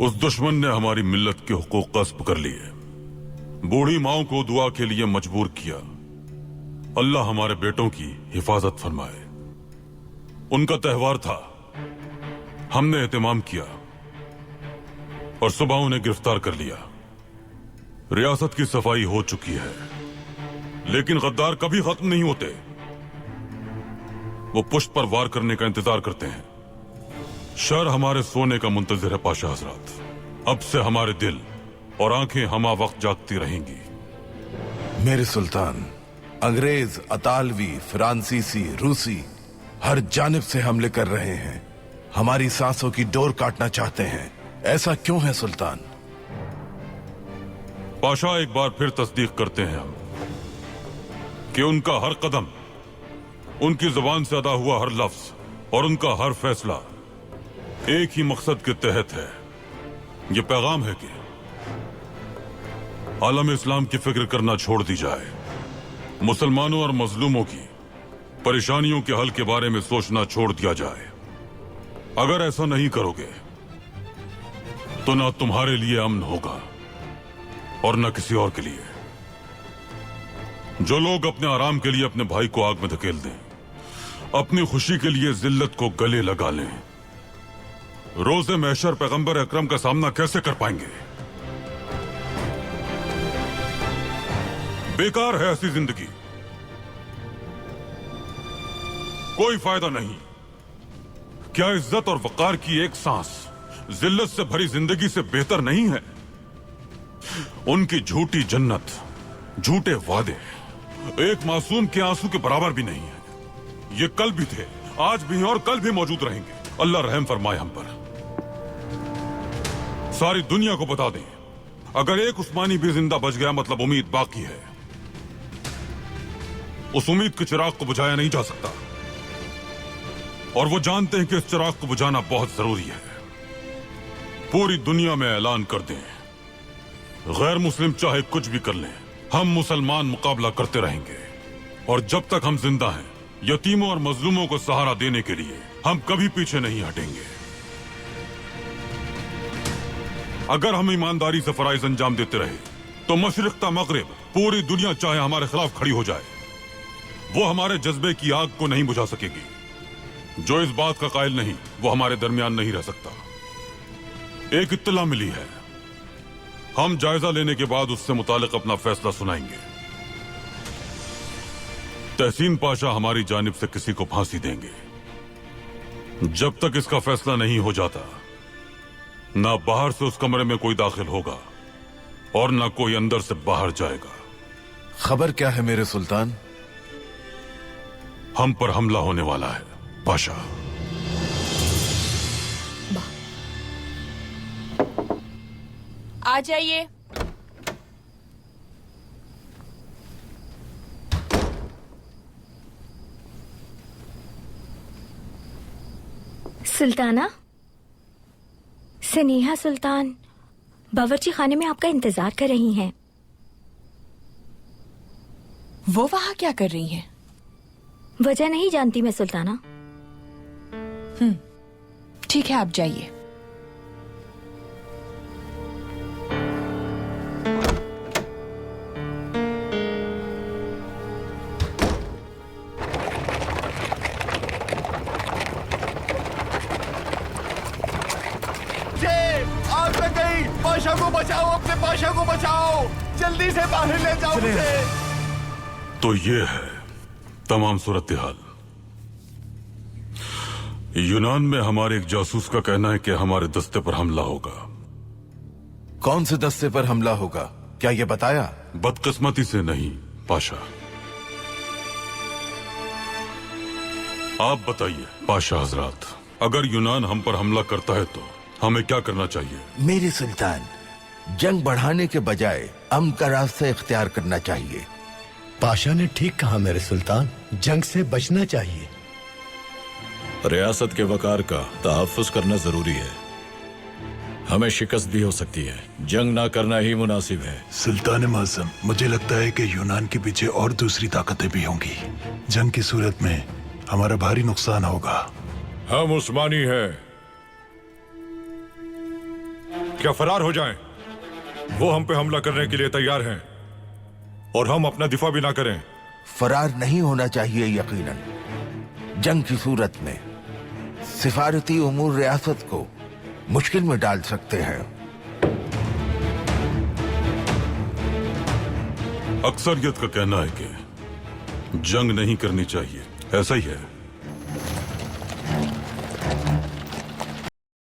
उस दुश्मन ने हमारी मिल्लत के हुकूक गस्प कर लिए, बूढ़ी माओं को दुआ के लिए मजबूर किया। अल्लाह हमारे बेटों की हिफाजत फरमाए। उनका त्योहार था, हमने एहतमाम किया और सुबह उन्हें गिरफ्तार कर लिया। रियासत की सफाई हो चुकी है, लेकिन गद्दार कभी खत्म नहीं होते। वो पुष्ट पर वार करने का इंतजार करते हैं। शर हमारे सोने का मुंतजिर है पाशा हजरात। अब से हमारे दिल और आंखें हमा वक्त जागती रहेंगी। मेरे सुल्तान, अंग्रेज, अतालवी, फ्रांसीसी, रूसी हर जानिब से हमले कर रहे हैं। हमारी सांसों की डोर काटना चाहते हैं। ऐसा क्यों है सुल्तान? पाशा, एक बार फिर तस्दीक करते हैं हम कि उनका हर कदम, उनकी जुबान से अदा हुआ हर लफ्ज और उनका हर फैसला एक ही मकसद के तहत है। यह पैगाम है कि आलम इस्लाम की फिक्र करना छोड़ दी जाए। मुसलमानों और मजलूमों की परेशानियों के हल के बारे में सोचना छोड़ दिया जाए। अगर ऐसा नहीं करोगे तो ना तुम्हारे लिए अमन होगा और न किसी और के लिए। जो लोग अपने आराम के लिए अपने भाई को आग में धकेल दें, अपनी खुशी के लिए जिल्लत को गले लगा लें, रोज़े महशर पैगंबर अकरम का सामना कैसे कर पाएंगे? बेकार है ऐसी जिंदगी, कोई फायदा नहीं। क्या इज्जत और वकार की एक सांस जिल्लत से भरी जिंदगी से बेहतर नहीं है? उनकी झूठी जन्नत, झूठे वादे एक मासूम के आंसू के बराबर भी नहीं है। ये कल भी थे, आज भी हैं और कल भी मौजूद रहेंगे। अल्लाह रहम फरमाए हम पर। सारी दुनिया को बता दें, अगर एक उस्मानी भी जिंदा बच गया मतलब उम्मीद बाकी है। उस उम्मीद के चिराग को बुझाया नहीं जा सकता और वो जानते हैं कि इस चिराग को बुझाना बहुत जरूरी है। पूरी दुनिया में ऐलान कर दें, गैर मुस्लिम चाहे कुछ भी कर लें, हम मुसलमान मुकाबला करते रहेंगे। और जब तक हम जिंदा हैं, यतीमों और मजलूमों को सहारा देने के लिए हम कभी पीछे नहीं हटेंगे। अगर हम ईमानदारी से फराइज अंजाम देते रहे तो मशरिक ता मगरिब पूरी दुनिया चाहे हमारे खिलाफ खड़ी हो जाए, वो हमारे जज्बे की आग को नहीं बुझा सकेगी। जो इस बात का कायल नहीं, वो हमारे दरमियान नहीं रह सकता। एक इत्तला मिली है, हम जायजा लेने के बाद उससे मुतालिक अपना फैसला सुनाएंगे। तहसीन पाशा हमारी जानिब से किसी को फांसी देंगे। जब तक इसका फैसला नहीं हो जाता, ना बाहर से उस कमरे में कोई दाखिल होगा और ना कोई अंदर से बाहर जाएगा। खबर क्या है मेरे सुल्तान? हम पर हमला होने वाला है पाशा। आ जाइए। सुल्ताना, स्नेहा सुल्तान बावर्ची खाने में आपका इंतजार कर रही हैं। वो वहां क्या कर रही हैं? वजह नहीं जानती मैं सुल्ताना। ठीक है, आप जाइए। पाशा को बचाओ, अपने पाशा को बचाओ, जल्दी से बाहर ले जाओ उसे। तो ये है तमाम सूरत हाल। यूनान में हमारे एक जासूस का कहना है कि हमारे दस्ते पर हमला होगा। कौन से दस्ते पर हमला होगा, क्या ये बताया? बदकिस्मती से नहीं पाशा। आप बताइए पाशा हजरात, अगर यूनान हम पर हमला करता है तो हमें क्या करना चाहिए? मेरे सुल्तान, जंग बढ़ाने के बजाय अमन का रास्ता इख्तियार करना चाहिए। पाशा ने ठीक कहा मेरे सुल्तान, जंग से बचना चाहिए। रियासत के वकार का तहफ्फुज़ करना जरूरी है। हमें शिकस्त भी हो सकती है, जंग ना करना ही मुनासिब है। सुल्तान माज़म, मुझे लगता है कि यूनान के पीछे और दूसरी ताकतें भी होंगी। जंग की सूरत में हमारा भारी नुकसान होगा। हम उस्मानी हैं, क्या फरार हो जाएं? वो हम पे हमला करने के लिए तैयार हैं और हम अपना दिफा भी ना करें। फरार नहीं होना चाहिए। यकीनन जंग की सूरत में सिफारती उमूर रियासत को मुश्किल में डाल सकते हैं। अक्सरियत का कहना है कि जंग नहीं करनी चाहिए, ऐसा ही है।